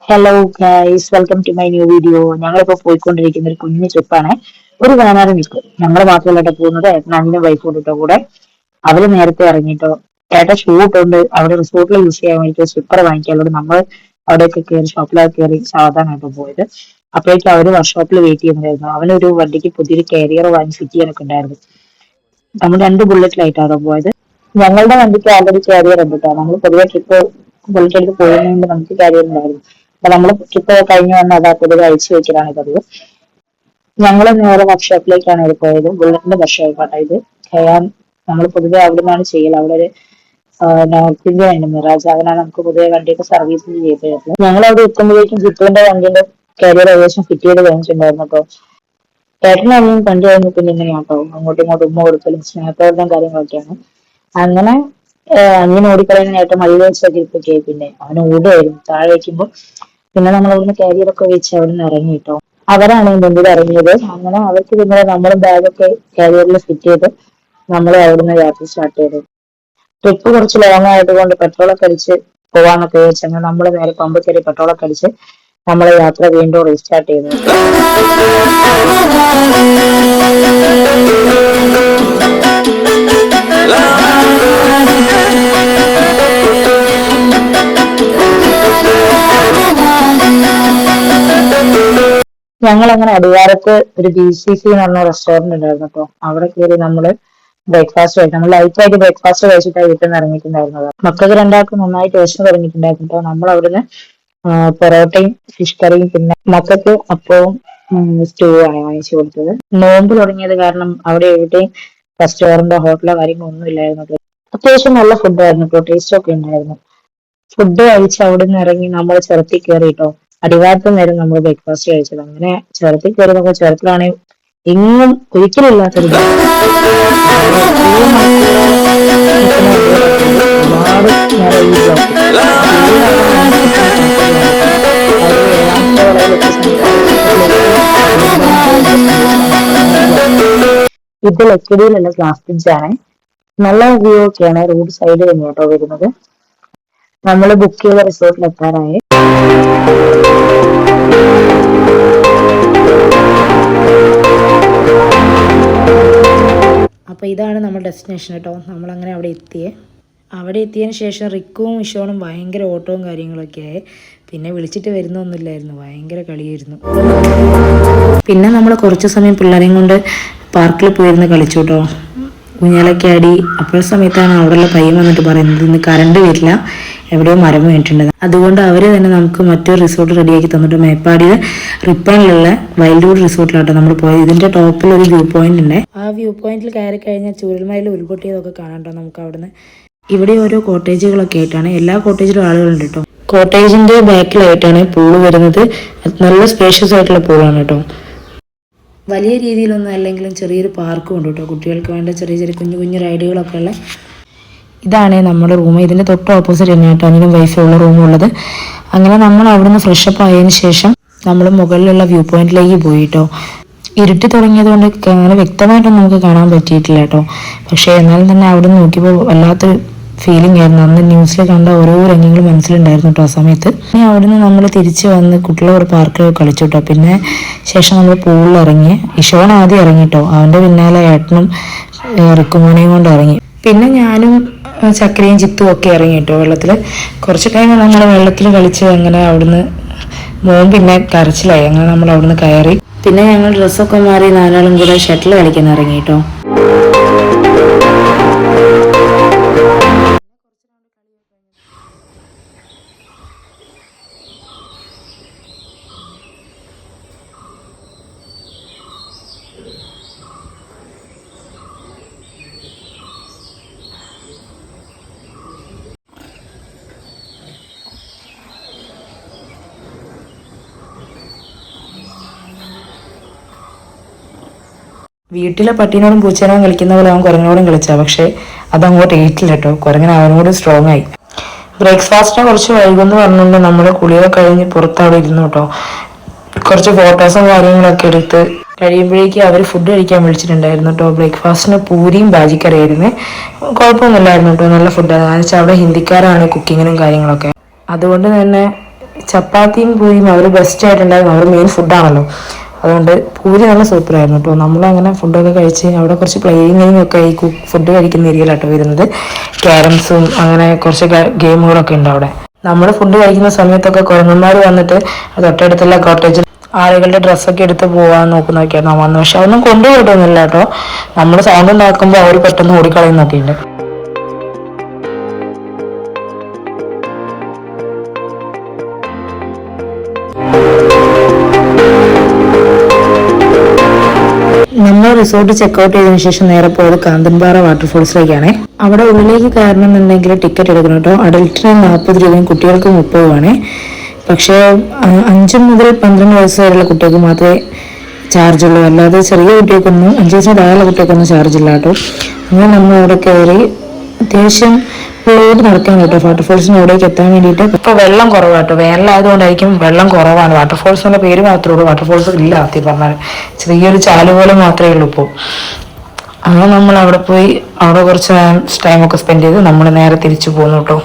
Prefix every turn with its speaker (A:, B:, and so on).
A: Hello guys, welcome to my new video. ഞങ്ങളിപ്പോ പോയിക്കൊണ്ടിരിക്കുന്ന ഒരു കുഞ്ഞു ട്രിപ്പാണ്. ഒരു 14 മിനിറ്റ് ഞങ്ങൾ മാത്രമല്ല പോകുന്നത്. ഏട്ടനും വൈഫും കൂട്ടോ കൂടെ. അവര് നേരത്തെ ഇറങ്ങിട്ടോ. ഏട്ടൻ ഷൂ ഇട്ടുണ്ട്. അവിടെ റിസോർട്ടിൽ യൂസ് ചെയ്യാൻ വേണ്ടിയിട്ട് സ്ലിപ്പർ വാങ്ങിക്കാനുള്ളത്. നമ്മൾ അവിടെയൊക്കെ കയറി ഷോപ്പിലൊക്കെ കയറി സാധാരണയായിട്ട് പോയത്. അപ്പോഴേക്കും അവര് വർക്ക്ഷോപ്പിൽ വെയിറ്റ് ചെയ്യുന്നുണ്ടായിരുന്നു. അവനൊരു വണ്ടിക്ക് പുതിയൊരു കാരിയർ വാങ്ങി ഫിറ്റ് ചെയ്യാനൊക്കെ ഉണ്ടായിരുന്നു. നമ്മൾ 2 ബുള്ളറ്റിലായിട്ടാണ് പോയത്. ഞങ്ങളുടെ വണ്ടിക്ക് ആൾറെഡി കാരിയർ ഉണ്ട് കേട്ടോ. നമ്മൾ പൊതുവെ ട്രിപ്പ് ബുള്ളറ്റ് എടുത്ത് പോകുന്നതുകൊണ്ട് നമുക്ക് കാരിയർ ഉണ്ടായിരുന്നു. അപ്പൊ നമ്മള് ട്രിപ്പ് കഴിഞ്ഞ് വന്ന് അതാ പൊതുവെ അഴിച്ചു വെക്കലാണ് പതിവ്. ഞങ്ങൾ നേരെ വർക്ക്ഷോപ്പിലേക്കാണ് പോയത്. ബുള്ളറ്റിന്റെ വർക്ക്ഷോപ്പാണ് ഇത്. കയറാൻ നമ്മൾ പൊതുവെ അവിടെ നിന്നാണ് ചെയ്യൽ. അവിടെ ഒരു നോർത്ത് ഇന്ത്യ ഉണ്ട്, മിറാജ്. അവനാണ് നമുക്ക് പൊതുവെ വണ്ടിയൊക്കെ സർവീസ് ചെയ്ത് തരുന്നത്. ഞങ്ങൾ അവിടെ എത്തുമ്പോഴേക്കും ജിത്തുവിന്റെ വണ്ടിന്റെ കാരിയർ ഏകദേശം ഫിറ്റ് ചെയ്ത് കഴിഞ്ഞിട്ടുണ്ടായിരുന്നു കേട്ടോ. ഏട്ടനാണെങ്കിലും കണ്ടു കഴിഞ്ഞു പിന്നെ ഇങ്ങനെയാട്ടോ അങ്ങോട്ടും ഇങ്ങോട്ടും ഉമ്മ കൊടുക്കലും സ്നേഹത്തോടും കാര്യങ്ങളൊക്കെയാണ്. അങ്ങനെ അങ്ങനെ ഓടിക്കളയുന്ന ഏട്ടൻ മഴ വെച്ചൊക്കെ പിന്നെ അവൻ ഓടുമായിരുന്നു താഴെ വയ്ക്കുമ്പോൾ. പിന്നെ നമ്മൾ അവിടുന്ന് കാരിയറൊക്കെ വെച്ച് അവിടുന്ന് ഇറങ്ങി കേട്ടോ. അവരാണ് മുമ്പിൽ ഇറങ്ങിയത്. അങ്ങനെ അവർക്ക് പിന്നെ നമ്മൾ ബാഗൊക്കെ കാരിയറിൽ ഫിറ്റ് ചെയ്ത് നമ്മൾ അവിടുന്ന് യാത്ര സ്റ്റാർട്ട് ചെയ്തു. ട്രിപ്പ് കുറച്ച് ലോങ് ആയതുകൊണ്ട് പെട്രോളൊക്കെ അടിച്ച് പോവാന്നൊക്കെ വെച്ചാൽ നമ്മൾ നേരെ പമ്പ് കയറി പെട്രോളൊക്കെ അടിച്ച് നമ്മളെ യാത്ര വീണ്ടും റീസ്റ്റാർട്ട് ചെയ്തു. ഞങ്ങൾ അങ്ങനെ അടിവാരത്ത് ഒരു BCC എന്ന് പറഞ്ഞ റെസ്റ്റോറന്റ് ഉണ്ടായിരുന്നു കേട്ടോ. അവിടെ കയറി നമ്മള് ബ്രേക്ക്ഫാസ്റ്റ് കഴിച്ചു. നമ്മൾ ലൈറ്റ് ആയിട്ട് ബ്രേക്ക്ഫാസ്റ്റ് കഴിച്ചിട്ടാണ് വീട്ടിൽ നിന്ന് ഇറങ്ങിയിട്ടുണ്ടായിരുന്നത്. മക്കൾക്ക് രണ്ടാൾക്കും നന്നായിട്ട് വിശന്ന് തുടങ്ങിയിട്ടുണ്ടായിരുന്നു കേട്ടോ. നമ്മൾ അവിടുന്ന് പൊറോട്ടയും ഫിഷ് കറിയും പിന്നെ മക്കൾക്ക് അപ്പവും സ്റ്റൂ ആണ് വാങ്ങിച്ചു കൊടുത്തത്. നോമ്പ് തുടങ്ങിയത് കാരണം അവിടെ എവിടെയും റെസ്റ്റോറന്റോ ഹോട്ടലോ കാര്യങ്ങളോ ഒന്നും ഇല്ലായിരുന്നു കേട്ടോ. അത്യാവശ്യം നല്ല ഫുഡായിരുന്നു കേട്ടോ. ടേസ്റ്റ് ഒക്കെ ഉണ്ടായിരുന്നു. ഫുഡ് കഴിച്ച് അവിടെ നിന്ന് ഇറങ്ങി നമ്മൾ ചുരത്തിൽ കയറി കേട്ടോ. അടിവാരത്ത് നേരം നമ്മൾ ബ്രേക്ക്ഫാസ്റ്റ് കഴിച്ചത്. അങ്ങനെ ചുരത്തിൽ കയറി നോക്കുക. ചുരത്തിലാണെങ്കിൽ എങ്ങും ഒരിക്കലും ഇല്ലാത്തൊരു ഒരുപാട് നേരം ഈ ഇത് ലക്കിടിയിലുള്ള ഗ്ലാസ് ബ്രിഡ്ജാണ്. നല്ല വ്യൂ ഒക്കെയാണ്. റോഡ് സൈഡ് തന്നെയാട്ടോ വരുന്നത്. നമ്മൾ ബുക്ക് ചെയ്ത റിസോർട്ടിൽ എത്താറായി. അപ്പോൾ ഇതാണ് നമ്മുടെ ഡെസ്റ്റിനേഷൻ കേട്ടോ. നമ്മളങ്ങനെ അവിടെ എത്തിയതിന് ശേഷം റിക്കും ഇഷോണും ഭയങ്കര ഓട്ടവും കാര്യങ്ങളൊക്കെ ആയി. പിന്നെ വിളിച്ചിട്ട് വരുന്നൊന്നുമില്ലായിരുന്നു. ഭയങ്കര കളിയായിരുന്നു. പിന്നെ നമ്മൾ കുറച്ച് സമയം പിള്ളേരെയും കൊണ്ട് പാർക്കിൽ പോയിരുന്ന് കളിച്ചു കേട്ടോ. ഊഞ്ഞാലൊക്കെ ആടി. അപ്പോൾ സമയത്താണ് അവിടെയുള്ള പയ്യൻ വന്നിട്ട് പറയുന്നത് ഇന്ന് കറണ്ട് വരില്ല, എവിടെയോ മരം വീണിട്ടുണ്ട്. അതുകൊണ്ട് അവർ തന്നെ നമുക്ക് മറ്റൊരു റിസോർട്ട് റെഡിയാക്കി തന്നിട്ട് മേപ്പാടിയിൽ റിപ്പണിലുള്ള വൈൽഡ്വുഡ് റിസോർട്ടിലാട്ടോ നമ്മൾ പോയത്. ഇതിന്റെ ടോപ്പിൽ ഒരു വ്യൂ പോയിന്റ് ഉണ്ട്. ആ വ്യൂ പോയിന്റിൽ കയറി കഴിഞ്ഞാൽ ചൂരൽമലയിൽ ഉരുൾപൊട്ടിയതൊക്കെ കാണാട്ടോ നമുക്ക് അവിടുന്ന്. ഇവിടെ ഓരോ കോട്ടേജുകളൊക്കെ ആയിട്ടാണ്. എല്ലാ കോട്ടേജിലും ആളുകളുണ്ട് കേട്ടോ. കോട്ടേജിന്റെ ബാക്കിലായിട്ടാണ് പൂള് വരുന്നത്. നല്ല സ്പേഷ്യസ് ആയിട്ടുള്ള പൂളാണ് കേട്ടോ. വലിയ രീതിയിലൊന്നും അല്ലെങ്കിലും ചെറിയൊരു പാർക്കും ഉണ്ട് കേട്ടോ. കുട്ടികൾക്ക് വേണ്ട ചെറിയ ചെറിയ കുഞ്ഞു കുഞ്ഞു റൈഡുകളൊക്കെ ഉള്ള. ഇതാണ് നമ്മുടെ റൂം. ഇതിൻ്റെ തൊട്ട് ഓപ്പോസിറ്റ് തന്നെ കേട്ടോ അതിനും വൈഫുള്ള റൂമുള്ളത്. അങ്ങനെ നമ്മൾ അവിടുന്ന് ഫ്രഷപ്പ് ആയതിനു ശേഷം നമ്മൾ മുകളിലുള്ള വ്യൂ പോയിന്റിലേക്ക് പോയി കേട്ടോ. ഇരുട്ടി തുടങ്ങിയത് കൊണ്ട് അങ്ങനെ വ്യക്തമായിട്ടൊന്നും നമുക്ക് കാണാൻ പറ്റിയിട്ടില്ല കേട്ടോ. പക്ഷേ എന്നാലും തന്നെ അവിടെ നിന്ന് നോക്കിയപ്പോൾ വല്ലാത്തൊരു ഫീലിംഗ് ആയിരുന്നു. അന്ന് ന്യൂസിൽ കണ്ട ഓരോ രംഗങ്ങളും മനസ്സിലുണ്ടായിരുന്നു കേട്ടോ ആ സമയത്ത്. പിന്നെ അവിടുന്ന് നമ്മൾ തിരിച്ച് വന്ന് കുട്ടികളെ ഒരു പാർക്കിൽ കളിച്ചു കേട്ടോ. പിന്നെ ശേഷം നമ്മൾ പൂളിൽ ഇറങ്ങി. ഇഷോൺ ആദ്യം ഇറങ്ങിട്ടോ. അവൻ്റെ പിന്നാലെ ഏട്ടനും റിക്കുമോനെയും കൊണ്ട് ഇറങ്ങി. പിന്നെ ഞാനും ചക്കരയും ചിത്തും ഒക്കെ ഇറങ്ങി കേട്ടോ വെള്ളത്തിൽ. കുറച്ച് ടൈം നമ്മൾ വെള്ളത്തിൽ കളിച്ച് അങ്ങനെ അവിടുന്ന് മോൻ പിന്നെ കരച്ചിലായി. അങ്ങനെ നമ്മൾ അവിടുന്ന് കയറി. പിന്നെ ഞങ്ങൾ ഡ്രസ്സൊക്കെ മാറി 4 ആളും കൂടെ ഷട്ടിൽ കളിക്കാൻ ഇറങ്ങി കേട്ടോ. വീട്ടിലെ പട്ടീനോടും പൂച്ചേനോടും കളിക്കുന്ന പോലെ അവൻ കുരങ്ങനോടും കളിച്ചാ. പക്ഷെ അതങ്ങോട്ട് ഏറ്റില്ല കേട്ടോ. കുരങ്ങൻ അവനോട് സ്ട്രോങ് ആയി. ബ്രേക്ക്ഫാസ്റ്റിനെ കുറച്ച് വൈകുമെന്ന് പറഞ്ഞുകൊണ്ട് നമ്മൾ കുളിയൊക്കെ കഴിഞ്ഞ് പുറത്തവിടെ ഇരുന്നു കേട്ടോ. കുറച്ച് ഫോട്ടോസും കാര്യങ്ങളൊക്കെ എടുത്ത് കഴിയുമ്പോഴേക്കും അവർ ഫുഡ് കഴിക്കാൻ വിളിച്ചിട്ടുണ്ടായിരുന്നു കേട്ടോ. ബ്രേക്ക്ഫാസ്റ്റിന് പൂരിയും ബാജിക്കറിയായിരുന്നു. കുഴപ്പമൊന്നുമില്ലായിരുന്നു കേട്ടോ. നല്ല ഫുഡാണ്. കാരണം വെച്ചാൽ അവിടെ ഹിന്ദിക്കാരാണ് കുക്കിങ്ങിനും കാര്യങ്ങളൊക്കെ. അതുകൊണ്ട് തന്നെ ചപ്പാത്തിയും പൂരിയും അവർ ബെസ്റ്റ് ആയിട്ടുണ്ടായിരുന്നു. അവർ മെയിൻ ഫുഡാണല്ലോ, അതുകൊണ്ട് പൂരി നല്ല സൂപ്പറായിരുന്നു കേട്ടോ. നമ്മളങ്ങനെ ഫുഡൊക്കെ കഴിച്ച് അവിടെ കുറച്ച് പ്ലേയിങ് ഒക്കെ ഈ ഫുഡ് കഴിക്കുന്ന ഏരിയയിലാട്ടോ വരുന്നത്. ക്യാരംസും അങ്ങനെ കുറച്ച് ഗെയിമുകളൊക്കെ ഉണ്ട് അവിടെ. നമ്മൾ ഫുഡ് കഴിക്കുന്ന സമയത്തൊക്കെ കുരങ്ങന്മാർ വന്നിട്ട് തൊട്ടടുത്തുള്ള കോട്ടേജിൽ ആളുകളുടെ ഡ്രസ്സൊക്കെ എടുത്ത് പോകാൻ നോക്കുന്നൊക്കെയാണ് വന്നത്. പക്ഷെ അതൊന്നും കൊണ്ടുപോയിട്ടൊന്നുമില്ല കേട്ടോ. നമ്മൾ സൗണ്ട് ഉണ്ടാക്കുമ്പോൾ അവർ പെട്ടെന്ന് ഓടിക്കളയുന്നൊക്കെ ഉണ്ട്. നമ്മൾ റിസോർട്ട് ചെക്കൗട്ട് ചെയ്തതിനു ശേഷം നേരെ പോയത് കാന്തൻപാറ വാട്ടർഫോൾസിലേക്കാണ്. അവിടെ ഉള്ളിലേക്ക് കയറണമെന്നുണ്ടെങ്കിൽ ടിക്കറ്റ് എടുക്കണം കേട്ടോ. അഡൽട്ടിന് 40 രൂപയും കുട്ടികൾക്ക് 30 രൂപയാണ്. പക്ഷേ 5 മുതൽ 12 വയസ്സ് വരെയുള്ള കുട്ടികൾക്ക് മാത്രമേ ചാർജ് ഉള്ളൂ, അല്ലാതെ ചെറിയ കുട്ടികൾക്കൊന്നും 5 വയസ്സിന് താഴെയുള്ള കുട്ടികൾക്കൊന്നും ചാർജ് ഇല്ല കേട്ടോ. അങ്ങനെ നമ്മൾ അവിടെ കയറി അത്യാവശ്യം റോഡ് നടക്കാൻ കേട്ടോ വാട്ടർഫോൾസിന് അവിടേക്ക് എത്താൻ വേണ്ടിയിട്ട്. ഇപ്പോൾ വെള്ളം കുറവാട്ടോ, വേനലായതുകൊണ്ടായിരിക്കും വെള്ളം കുറവാണ്. വാട്ടർഫോൾസ് എന്നുള്ള പേര് മാത്രമേ ഉള്ളൂ, വാട്ടർഫോൾസ് ഇല്ല. ആദ്യം പറഞ്ഞാൽ ചെറിയൊരു ചാല് പോലെ മാത്രമേ ഉള്ളൂ ഇപ്പോൾ. അങ്ങനെ നമ്മൾ അവിടെ പോയി അവിടെ കുറച്ച് ടൈമൊക്കെ സ്പെൻഡ് ചെയ്ത് നമ്മൾ നേരെ തിരിച്ചു പോന്നു കേട്ടോ.